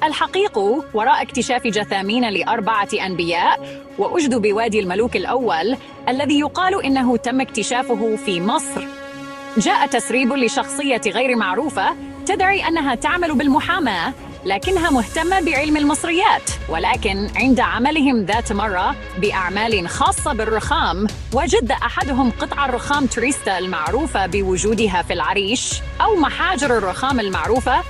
الحقيقة وراء اكتشاف جثامين لأربعة أنبياء وأجدوا بوادي الملوك الأول الذي يقال إنه تم اكتشافه في مصر، جاء تسريب لشخصية غير معروفة تدعي أنها تعمل بالمحاماة لكنها مهتمة بعلم المصريات، ولكن عند عملهم ذات مرة بأعمال خاصة بالرخام وجد أحدهم قطع الرخام تريستا المعروفة بوجودها في العريش أو محاجر الرخام المعروفة،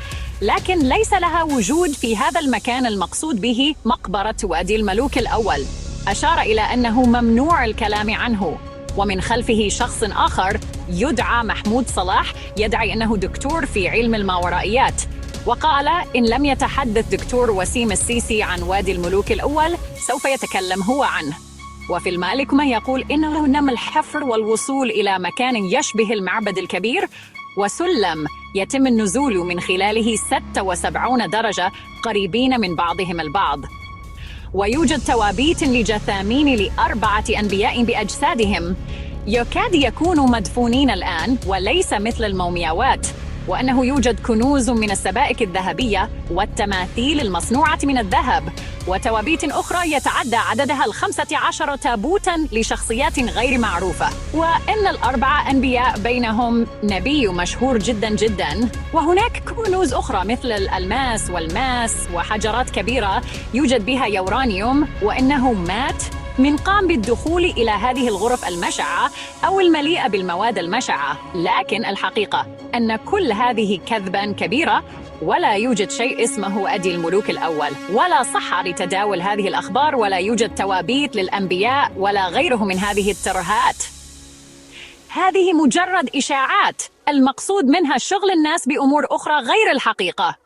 لكن ليس لها وجود في هذا المكان المقصود به مقبرة وادي الملوك الأول. أشار إلى أنه ممنوع الكلام عنه. ومن خلفه شخص آخر يدعى محمود صلاح يدعي أنه دكتور في علم الماورائيات، وقال إن لم يتحدث دكتور وسيم السيسي عن وادي الملوك الأول سوف يتكلم هو عنه. وفي المالك ما يقول إنه نم الحفر والوصول إلى مكان يشبه المعبد الكبير وسلم يتم النزول من خلاله 76 درجة قريبين من بعضهم البعض. ويوجد توابيت لجثامين لأربعة أنبياء بأجسادهم يكاد يكونوا مدفونين الآن وليس مثل المومياوات، وأنه يوجد كنوز من السبائك الذهبية والتماثيل المصنوعة من الذهب وتوابيت أخرى يتعدى عددها 15 تابوتاً لشخصيات غير معروفة، وإن الأربعة أنبياء بينهم نبي مشهور جداً، وهناك كنوز أخرى مثل الألماس والماس وحجرات كبيرة يوجد بها يورانيوم، وإنه مات من قام بالدخول إلى هذه الغرف المشعة أو المليئة بالمواد المشعة. لكن الحقيقة أن كل هذه كذباً كبيرة، ولا يوجد شيء اسمه أدي الملوك الأول، ولا صحة لتداول هذه الأخبار، ولا يوجد توابيت للأنبياء ولا غيره من هذه الترهات. هذه مجرد إشاعات المقصود منها شغل الناس بأمور أخرى غير الحقيقة.